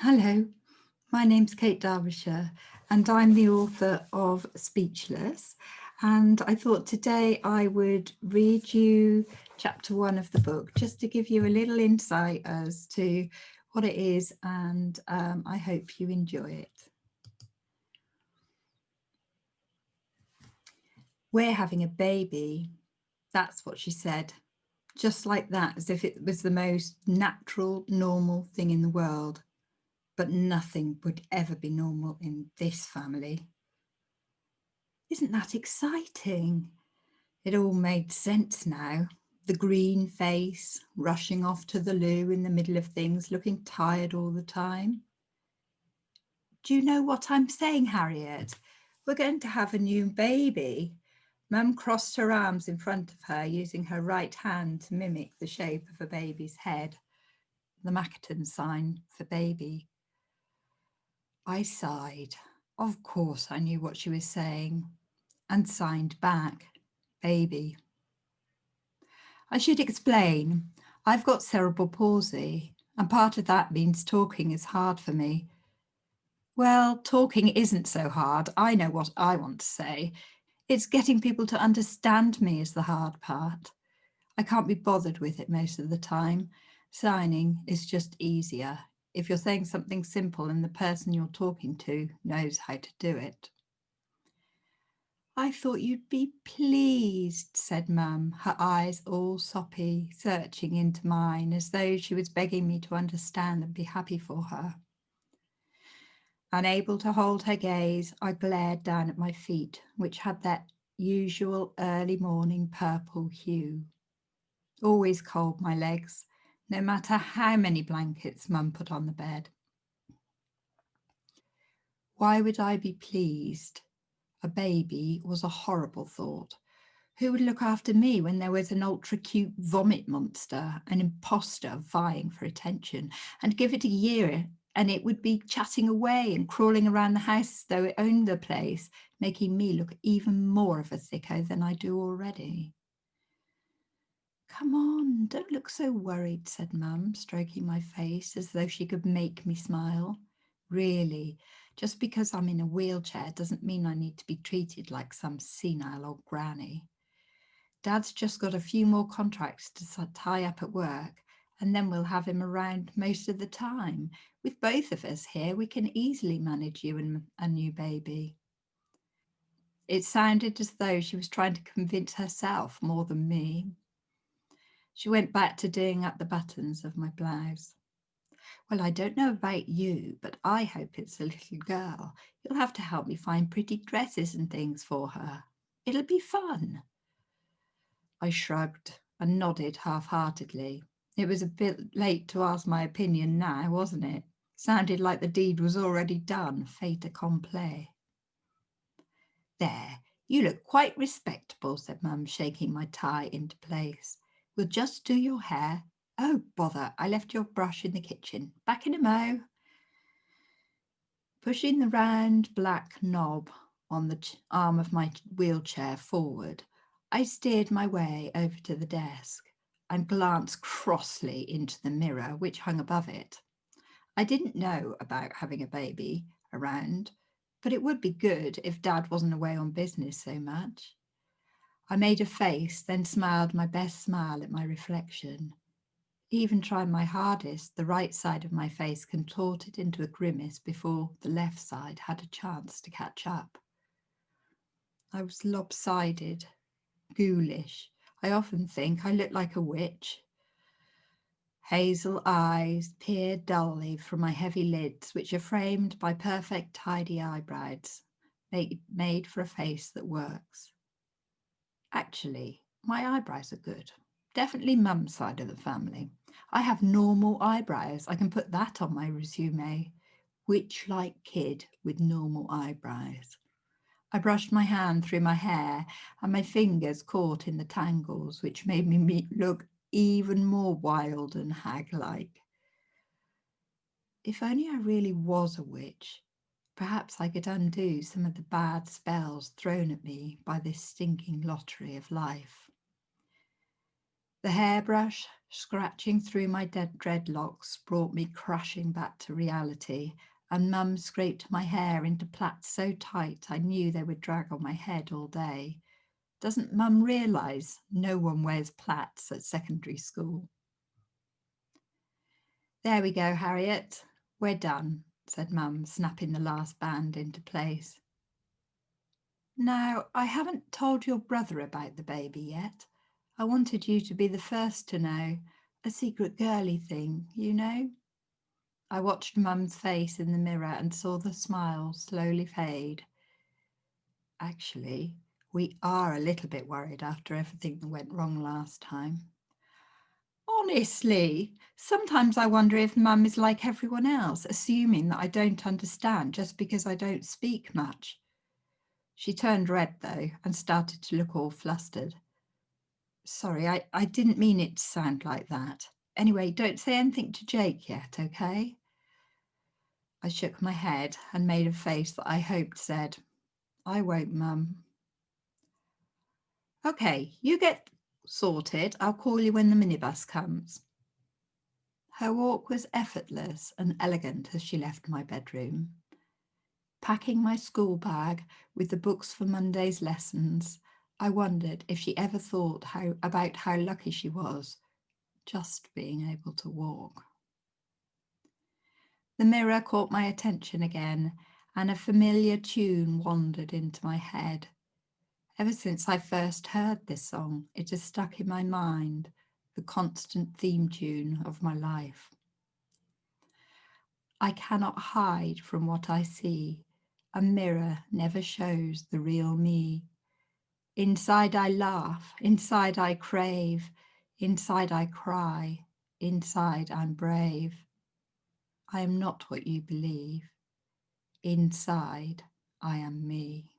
Hello, my name's Kate Darbishire and I'm the author of Speechless, and I thought today I would read you chapter 1 of the book just to give you a little insight as to what it is, and I hope you enjoy it. We're having a baby, that's what she said, just like that, as if it was the most natural, normal thing in the world. But nothing would ever be normal in this family. Isn't that exciting? It all made sense now. The green face, rushing off to the loo in the middle of things, looking tired all the time. Do you know what I'm saying, Harriet? We're going to have a new baby. Mum crossed her arms in front of her, using her right hand to mimic the shape of a baby's head, the Mackerton sign for baby. I sighed. Of course I knew what she was saying, and signed back, baby. I should explain, I've got cerebral palsy, and part of that means talking is hard for me. Well, talking isn't so hard. I know what I want to say. It's getting people to understand me is the hard part. I can't be bothered with it most of the time. Signing is just easier if you're saying something simple and the person you're talking to knows how to do it. I thought you'd be pleased, said Mum, her eyes all soppy, searching into mine as though she was begging me to understand and be happy for her. Unable to hold her gaze, I glared down at my feet, which had that usual early morning purple hue. Always cold, my legs, no matter how many blankets Mum put on the bed. Why would I be pleased? A baby was a horrible thought. Who would look after me when there was an ultra-cute vomit monster, an imposter vying for attention? And give it a year and it would be chatting away and crawling around the house as though it owned the place, making me look even more of a thicko than I do already. Come on, don't look so worried, said Mum, stroking my face as though she could make me smile. Really, just because I'm in a wheelchair doesn't mean I need to be treated like some senile old granny. Dad's just got a few more contracts to tie up at work, and then we'll have him around most of the time. With both of us here, we can easily manage you and a new baby. It sounded as though she was trying to convince herself more than me. She went back to doing up the buttons of my blouse. Well, I don't know about you, but I hope it's a little girl. You'll have to help me find pretty dresses and things for her. It'll be fun. I shrugged and nodded half-heartedly. It was a bit late to ask my opinion now, wasn't it? Sounded like the deed was already done, fait accompli. There, you look quite respectable, said Mum, shaking my tie into place. We'll just do your hair. Oh, bother, I left your brush in the kitchen. Back in a mo. Pushing the round black knob on the arm of my wheelchair forward, I steered my way over to the desk and glanced crossly into the mirror which hung above it. I didn't know about having a baby around, but it would be good if Dad wasn't away on business so much. I made a face, then smiled my best smile at my reflection. Even trying my hardest, the right side of my face contorted into a grimace before the left side had a chance to catch up. I was lopsided, ghoulish. I often think I looked like a witch. Hazel eyes peered dully from my heavy lids, which are framed by perfect tidy eyebrows, made for a face that works. Actually, my eyebrows are good. Definitely Mum's side of the family. I have normal eyebrows. I can put that on my resume. Witch-like kid with normal eyebrows. I brushed my hand through my hair and my fingers caught in the tangles, which made me look even more wild and hag-like. If only I really was a witch, perhaps I could undo some of the bad spells thrown at me by this stinking lottery of life. The hairbrush scratching through my dead dreadlocks brought me crashing back to reality, and Mum scraped my hair into plaits so tight I knew they would drag on my head all day. Doesn't Mum realise no one wears plaits at secondary school? There we go, Harriet. We're done, said Mum, snapping the last band into place. Now, I haven't told your brother about the baby yet. I wanted you to be the first to know. A secret girly thing, you know? I watched Mum's face in the mirror and saw the smile slowly fade. Actually, we are a little bit worried after everything that went wrong last time. Honestly, sometimes I wonder if Mum is like everyone else, assuming that I don't understand just because I don't speak much. She turned red, though, and started to look all flustered. Sorry, I didn't mean it to sound like that. Anyway, don't say anything to Jake yet, okay? I shook my head and made a face that I hoped said, I won't, Mum. Okay, you get sorted. I'll call you when the minibus comes. Her walk was effortless and elegant as she left my bedroom. Packing my school bag with the books for Monday's lessons, I wondered if she ever thought about how lucky she was just being able to walk. The mirror caught my attention again, and a familiar tune wandered into my head. Ever since I first heard this song, it has stuck in my mind, the constant theme tune of my life. I cannot hide from what I see. A mirror never shows the real me. Inside I laugh, inside I crave, inside I cry, inside I'm brave. I am not what you believe. Inside I am me.